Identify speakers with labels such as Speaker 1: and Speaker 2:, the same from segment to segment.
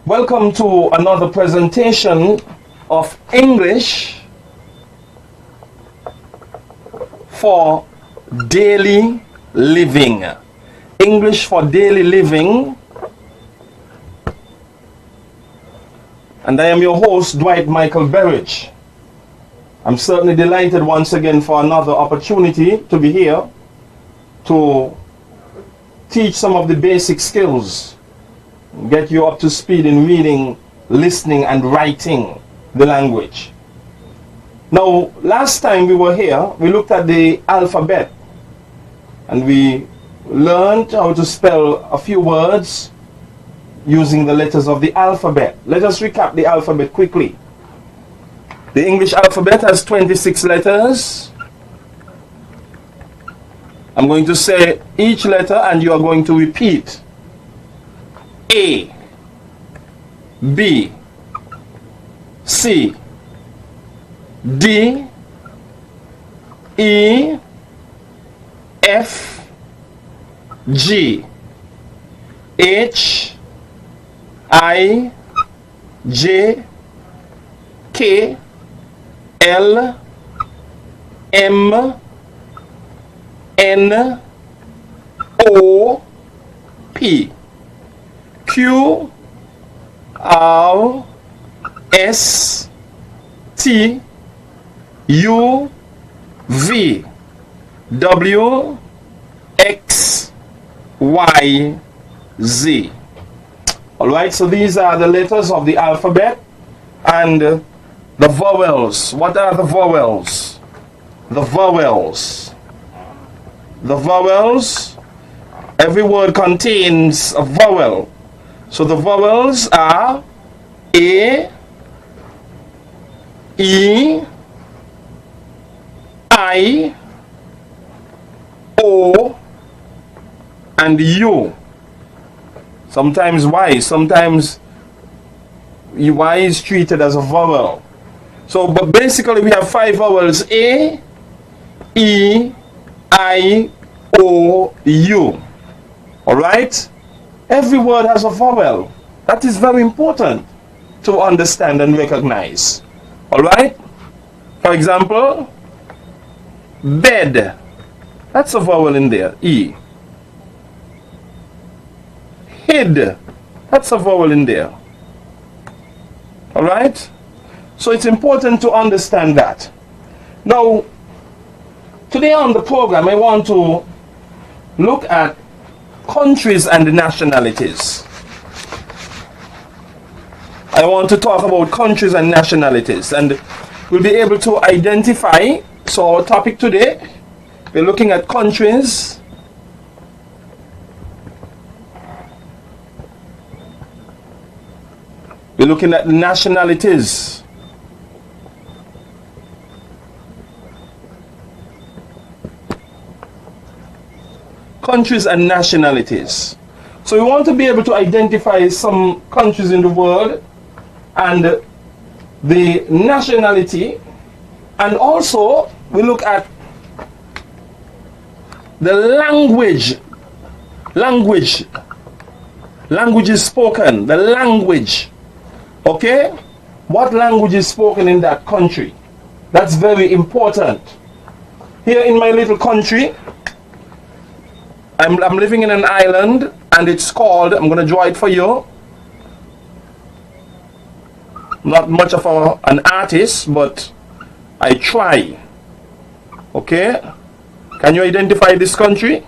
Speaker 1: Welcome to another presentation of English for daily living. English for daily living. And I am your host, Dwight Michael Berridge. I'm certainly delighted once again for another opportunity to be here to teach some of the basic skills, get you up to speed in reading, listening, and writing the language. Now, last time we were here, we looked at the alphabet and we learned how to spell a few words using the letters of the alphabet. Let us recap the alphabet quickly. The English alphabet has 26 letters. I'm going to say each letter and you are going to repeat. A, B, C, D, E, F, G, H, I, J, K, L, M, N, O, P, Q, R, S, T, U, V, W, X, Y, Z. Alright, so these are the letters of the alphabet and the vowels. What are the vowels? The vowels. The vowels, every word contains a vowel. So the vowels are A, E, I, O, and U. Sometimes Y, sometimes Y is treated as a vowel. So, but basically we have 5 vowels: A, E, I, O, U. Alright? Every word has a vowel. That is very important to understand and recognize. Alright? For example, bed. That's a vowel in there, E. Hid. That's a vowel in there. Alright? So it's important to understand that. Now, today on the program, I want to look at countries and nationalities. I want to talk about countries and nationalities, and we'll be able to identify. So our topic today, we're looking at countries, we're looking at nationalities. Countries and nationalities. So we want to be able to identify some countries in the world and the nationality, and also we look at the language is spoken, the language. Okay, what language is spoken in that country? That's very important. Here in my little country, I'm living in an island, and it's called, I'm going to draw it for you. Not much of an artist, but I try. Okay? Can you identify this country?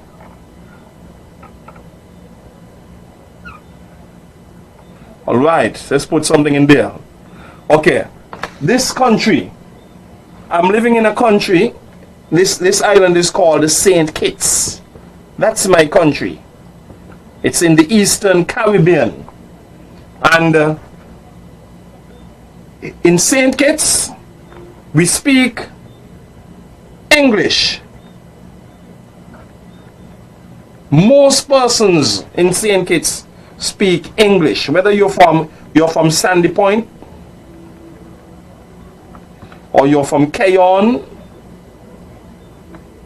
Speaker 1: Alright, let's put something in there. Okay, this country, I'm living in a country, this island is called St. Kitts. That's my country. It's in the Eastern Caribbean. And in St. Kitts, we speak English. Most persons in St. Kitts speak English. Whether you're from Sandy Point, or you're from Cayon,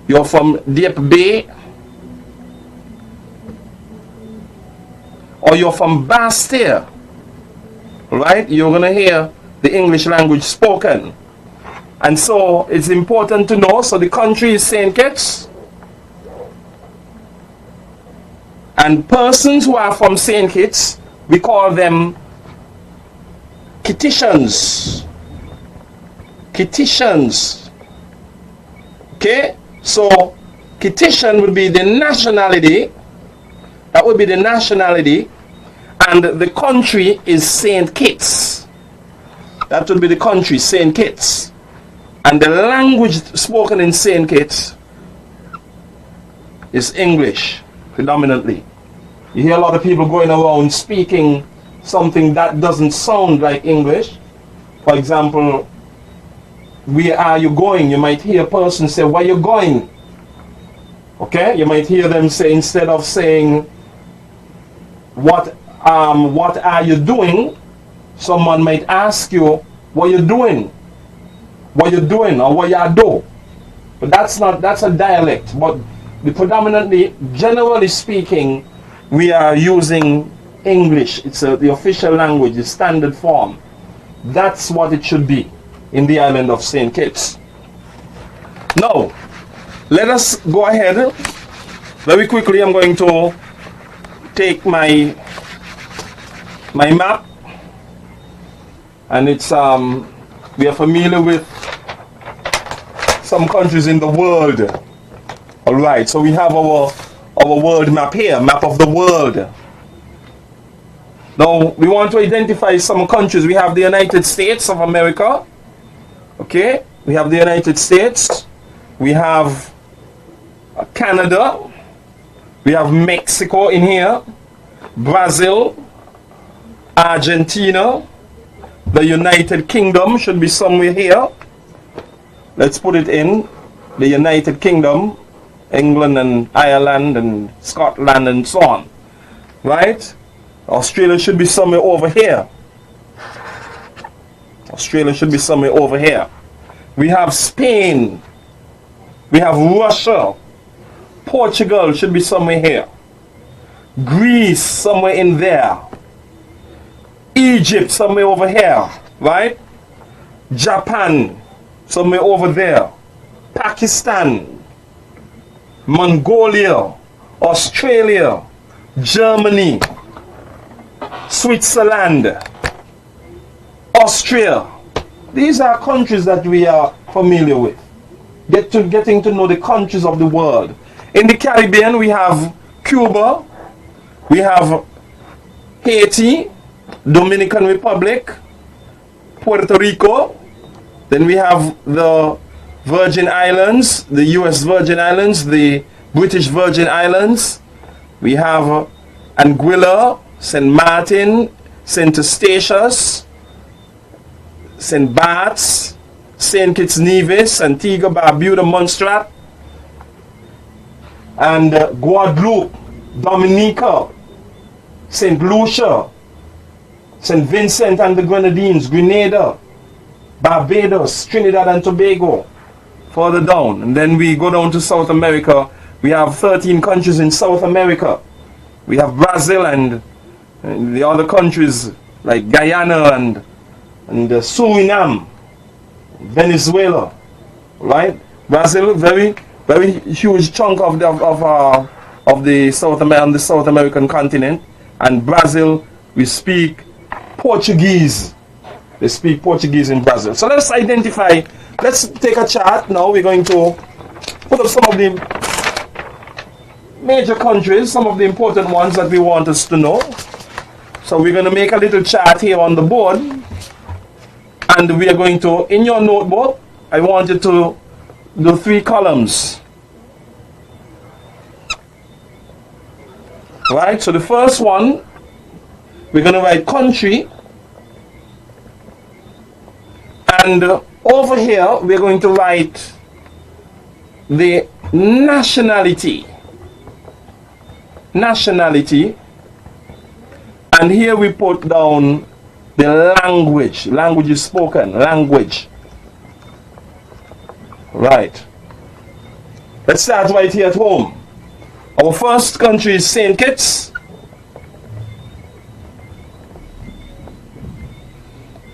Speaker 1: you're from Dieppe Bay, or you're from Bastia, right? You're going to hear the English language spoken. And so it's important to know, so the country is St. Kitts. And persons who are from St. Kitts, we call them Kittitians. Kittitians. Okay? So Kittitian would be the nationality. That would be the nationality. And the country is St. Kitts. That would be the country, St. Kitts. And the language spoken in St. Kitts is English, predominantly. You hear a lot of people going around speaking something that doesn't sound like English. For example, where are you going? You might hear a person say, where are you going? Okay? You might hear them say, instead of saying, what are you doing? Someone might ask you, what are you doing? What you doing or what you do? But that's a dialect. But predominantly, generally speaking, we are using English. It's the official language, the standard form. That's what it should be in the island of St. Kitts. Now, let us go ahead. Very quickly, I'm going to take my map, and it's we are familiar with some countries in the world. All right, so we have our world map here, map of the world. Now we want to identify some countries. We have the United States of America. Okay, we have the United States. We have Canada. We have Mexico in here. Brazil. Argentina. The United Kingdom should be somewhere here. Let's put it in the United Kingdom, England and Ireland and Scotland and so on. Right? Australia should be somewhere over here. Australia should be somewhere over here. We have Spain. We have Russia. Portugal should be somewhere here. Greece somewhere in there. Egypt somewhere over here. Right? Japan somewhere over there. Pakistan, Mongolia, Australia, Germany, Switzerland, Austria. These are countries that we are familiar with. Getting to know the countries of the world. In the Caribbean, we have Cuba, we have Haiti, Dominican Republic, Puerto Rico. Then we have the Virgin Islands, the US Virgin Islands, the British Virgin Islands. We have Anguilla, St. Martin, St. Eustatius, St. Barts, St. Kitts Nevis, Antigua, Barbuda, Montserrat, and Guadeloupe, Dominica, St. Lucia, St. Vincent and the Grenadines, Grenada, Barbados, Trinidad and Tobago, further down. And then we go down to South America. We have 13 countries in South America. We have Brazil and the other countries like Guyana and Suriname, Venezuela, right? Brazil, very huge chunk of the South American continent. And Brazil, we speak Portuguese. They speak Portuguese in Brazil. So let's identify, let's take a chart now. We're going to put up some of the major countries, some of the important ones that we want us to know. So we're going to make a little chart here on the board. And we are going to, in your notebook, I want you to do 3 columns. Right, so the first one, we're going to write country. And over here, we're going to write the nationality. Nationality. And here we put down the language. Language is spoken. Language. Right. Let's start right here at home. Our first country is St. Kitts.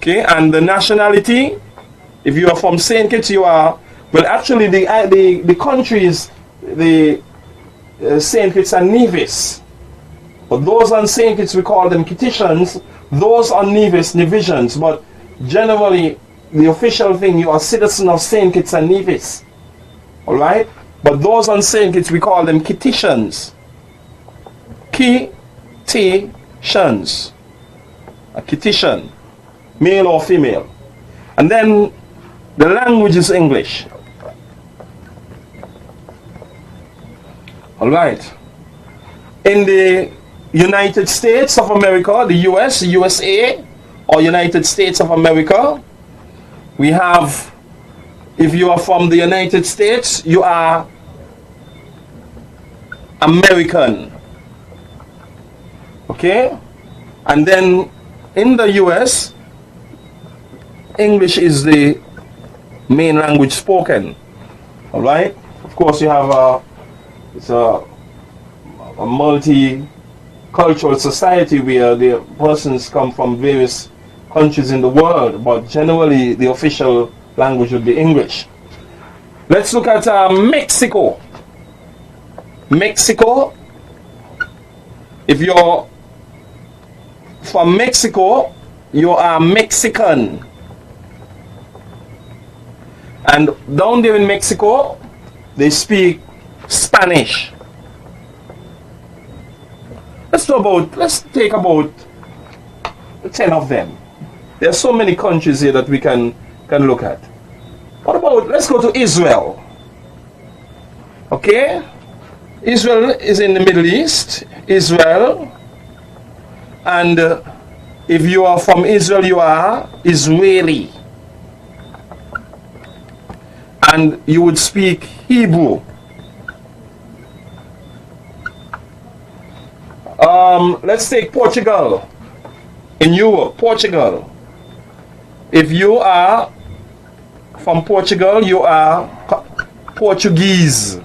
Speaker 1: Okay, and the nationality, if you are from St. Kitts, you are, well, actually, the countries, the St. Kitts and Nevis. But those on St. Kitts, we call them Kittitians. Those on Nevis, Nevisians. But generally, the official thing, you are citizen of St. Kitts and Nevis. All right? But those on St. Kitts, we call them Kittitians. Kittitians. A Kittitian, male or female. And then the language is English. All right. In the United States of America, the US, USA, or United States of America, we have, if you are from the United States, you are American. Okay? And then in the US, English is the main language spoken. All right? Of course, you have it's a multicultural society where the persons come from various countries in the world, but generally the official language would be English. Let's look at Mexico. Mexico, if you're from Mexico, you are Mexican. And down there in Mexico, they speak Spanish. Let's take about 10 of them. There are so many countries here that we can look at. What about, let's go to Israel. Okay? Israel is in the Middle East. Israel. And if you are from Israel, you are Israeli. And you would speak Hebrew. Let's take Portugal. In Europe, Portugal. If you are from Portugal, you are Portuguese.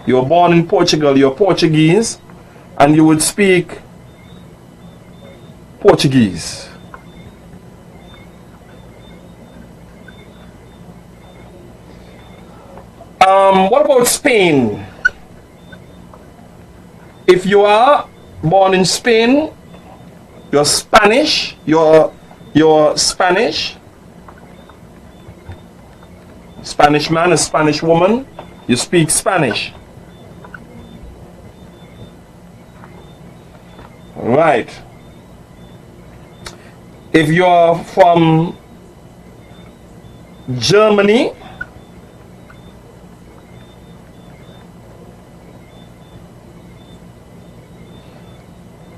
Speaker 1: You're born in Portugal, you're Portuguese, and you would speak Portuguese. What about Spain? If you are born in Spain, you're Spanish, you're Spanish. Spanish man, a Spanish woman, you speak Spanish. Right. If you're from Germany,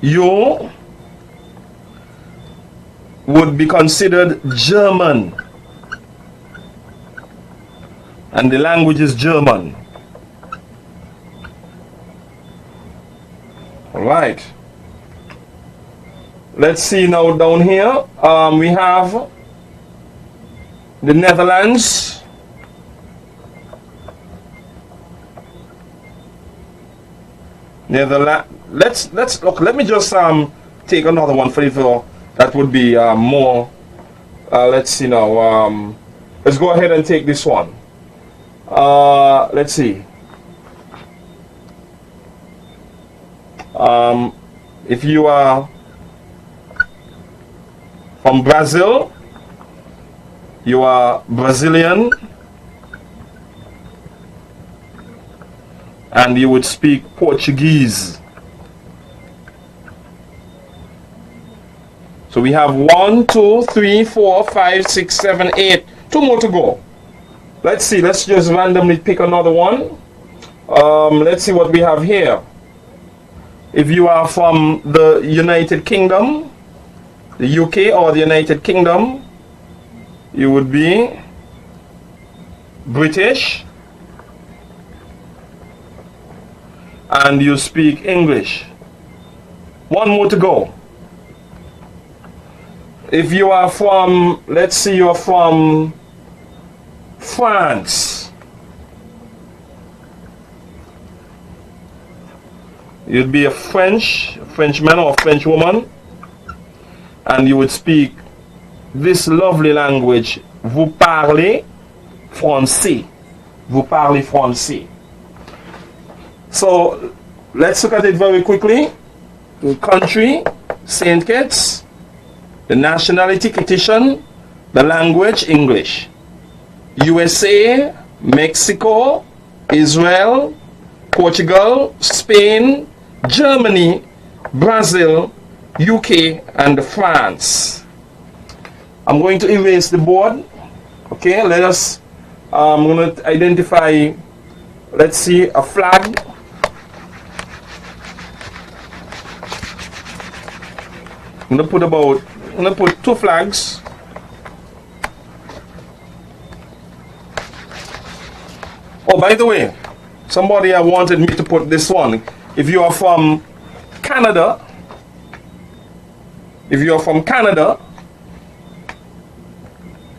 Speaker 1: you would be considered German. And the language is German. All right. Let's see now down here. We have the Netherlands. Let's look. Let me just take another one for you. That would be more. Let's see now. Let's go ahead and take this one. Let's see. If you are from Brazil, you are Brazilian, and you would speak Portuguese. So we have 1, 2, 3, 4, 5, 6, 7, 8. 2 more to go. Let's see. Let's just randomly pick another one. Let's see what we have here. If you are from the United Kingdom, the UK or the United Kingdom, you would be British, and you speak English. 1 more to go. If you are from, let's see, you're from France, you'd be a Frenchman or a French woman, and you would speak this lovely language. Vous parlez français. Vous parlez français. So let's look at it very quickly. The country, St. Kitts. The nationality, Kittitian. The language, English. USA, Mexico, Israel, Portugal, Spain, Germany, Brazil, UK, and France. I'm going to erase the board. Okay, let us, I'm going to identify, let's see, a flag. I'm going to put 2 flags. Oh, by the way, somebody wanted me to put this one. If you are from Canada,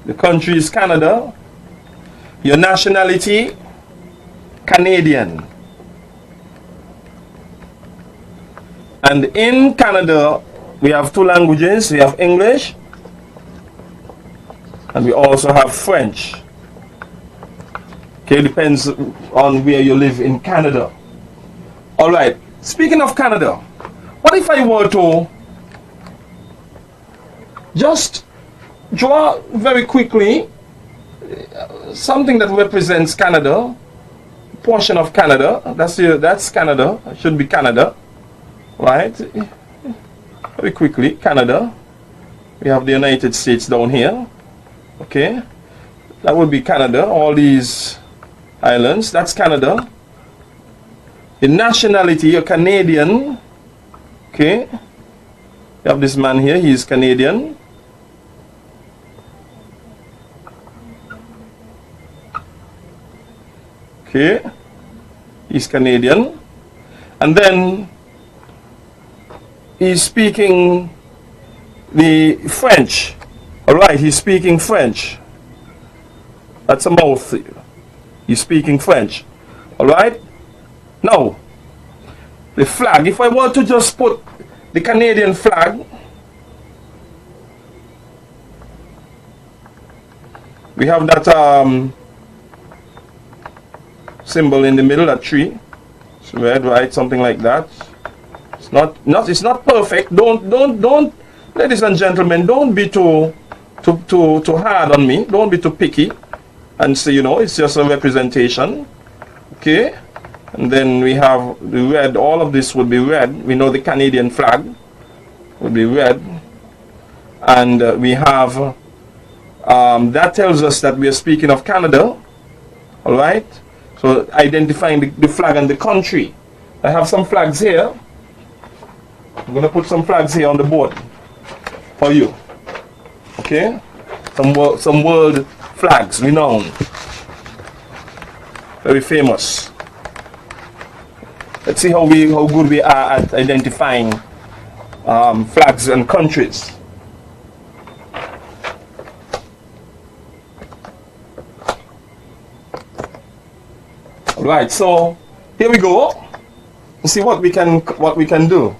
Speaker 1: the country is Canada, your nationality, Canadian. And in Canada, we have 2 languages. We have English, and we also have French. Okay, depends on where you live in Canada. All right, speaking of Canada, what if I were to just draw very quickly something that represents Canada, portion of Canada. That's Canada. It should be Canada, right? Very quickly, Canada. We have the United States down here. Okay, that would be Canada. All these islands, that's Canada. In nationality, you're Canadian. Okay, you have this man here. He is Canadian. Okay, he's Canadian, and then he's speaking the French. All right, he's speaking French. That's a mouth. He's speaking French. All right. Now, the flag. If I were to just put the Canadian flag, we have that symbol in the middle, that tree. It's red, right? Something like that. It's not perfect. Don't, ladies and gentlemen, don't be too hard on me. Don't be too picky and say, you know, it's just a representation. Okay, and then we have the red. All of this would be red. We know the Canadian flag would be red, and we have that tells us that we are speaking of Canada. All right. So identifying the flag and the country. I have some flags here. I'm going to put some flags here on the board for you. Okay? Some world flags, renowned. Very famous. Let's see how good we are at identifying flags and countries. Right, so here we go. Let's see what we can do.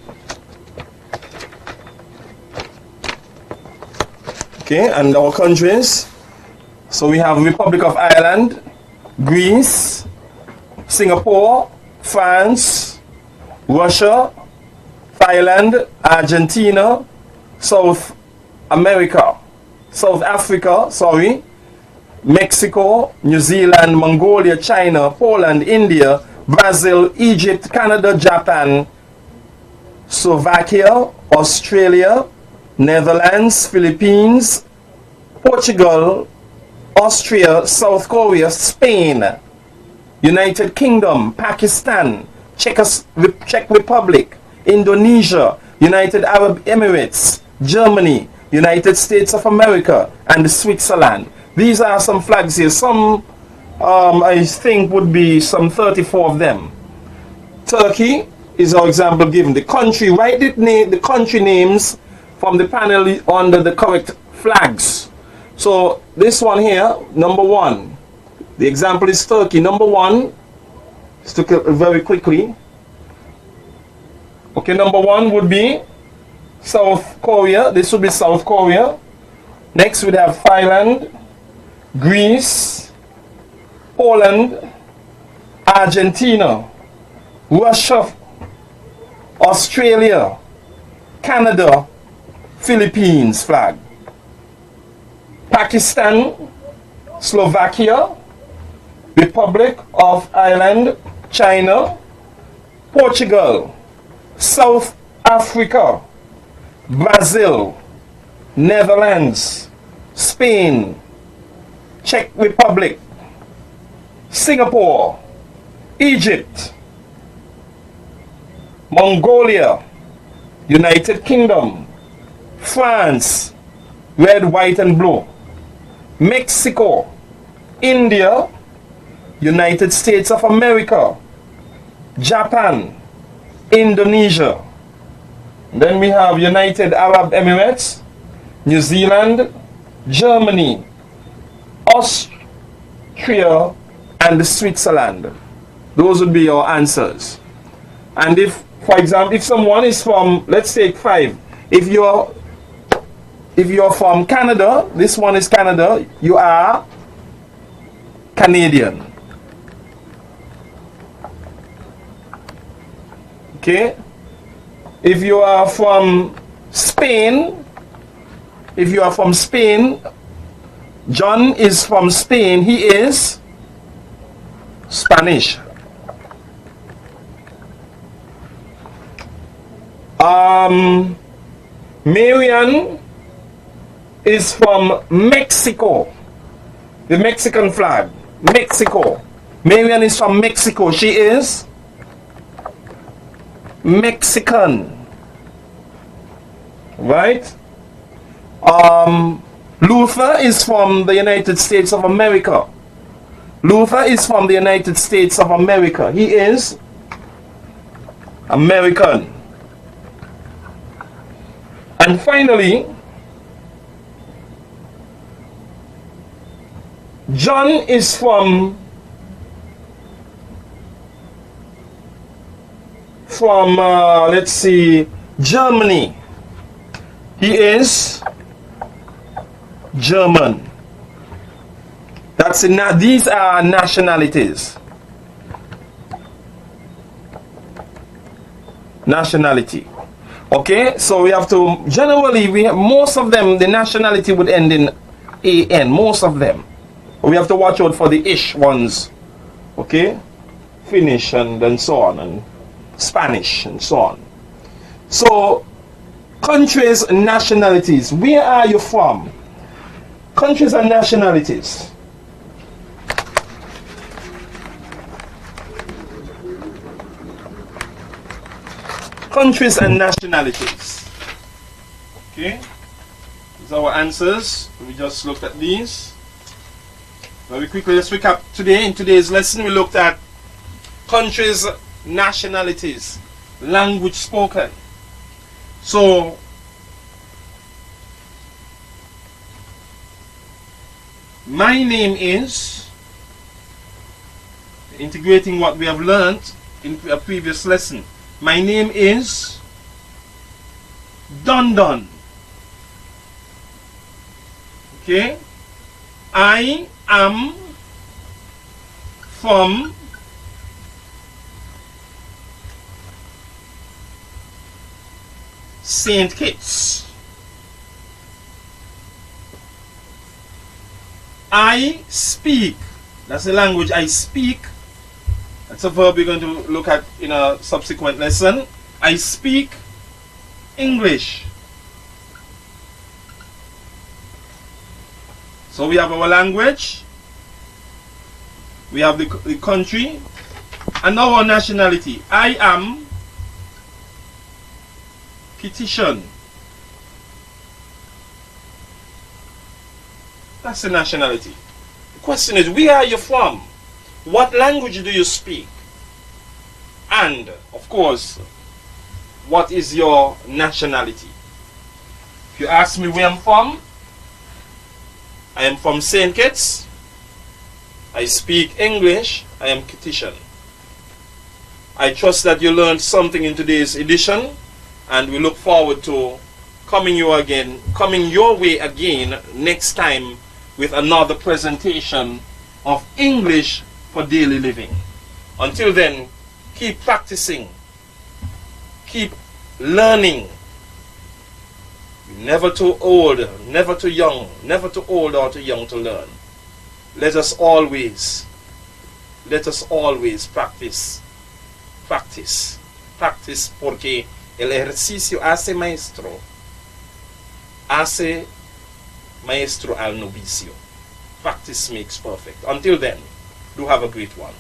Speaker 1: Okay, and our countries. So we have Republic of Ireland, Greece, Singapore, France, Russia, Thailand, Argentina, South Africa, Mexico, New Zealand, Mongolia, China, Poland, India, Brazil, Egypt, Canada, Japan, Slovakia, Australia, Netherlands, Philippines, Portugal, Austria, South Korea, Spain, United Kingdom, Pakistan, Czech Republic, Indonesia, United Arab Emirates, Germany, United States of America, and Switzerland. These are some flags here. Some, I think, would be some 34 of them. Turkey is our example given. The country, write the country names from the panel under the correct flags. So this one here, number 1. The example is Turkey. Number 1, let's look at it very quickly. Okay, number 1 would be South Korea. This would be South Korea. Next we'd have Thailand, Greece, Poland, Argentina, Russia, Australia, Canada, Philippines flag, Pakistan, Slovakia, Republic of Ireland, China, Portugal, South Africa, Brazil, Netherlands, Spain, Czech Republic, Singapore, Egypt, Mongolia, United Kingdom, France, red, white and blue, Mexico, India, United States of America, Japan, Indonesia. Then we have United Arab Emirates, New Zealand, Germany, Austria, and Switzerland. Those would be your answers. And if, for example, if someone is from, let's take 5. If you're from Canada, this one is Canada, you are Canadian. Okay? If you are from Spain, John is from Spain, he is Spanish. Marian is from Mexico. The Mexican flag. Mexico. Marian is from Mexico. She is Mexican. Right? Luther is from the United States of America. Luther is from the United States of America. He is American. And finally, John is from let's see, Germany. He is German. These are nationalities. Nationality. Okay, so we have to, generally, most of them, the nationality would end in AN, most of them. But we have to watch out for the ish ones. Okay, Finnish and so on, and Spanish and so on. So, countries and nationalities. Where are you from? Countries and nationalities. Countries and nationalities. Okay, these are our answers. We just looked at these. Very quickly, let's recap today. In today's lesson, we looked at countries, nationalities, language spoken. So, my name is, integrating what we have learned in a previous lesson. My name is Dondon. Okay? I am from St. Kitts. I speak. That's the language I speak. That's a verb we're going to look at in a subsequent lesson. I speak English. So we have our language, we have the country, and now our nationality. I am Kittitian. That's the nationality. The question is, where are you from? What language do you speak? And, of course, what is your nationality? If you ask me where I'm from, I am from St. Kitts. I speak English. I am Kittitian. I trust that you learned something in today's edition, and we look forward to coming your way again next time with another presentation of English for daily living. Until then, keep practicing, keep learning. Never too old, never too young, never too old or too young to learn. Let us always practice, porque el ejercicio hace maestro al novicio. Practice makes perfect. Until then, do have a great one.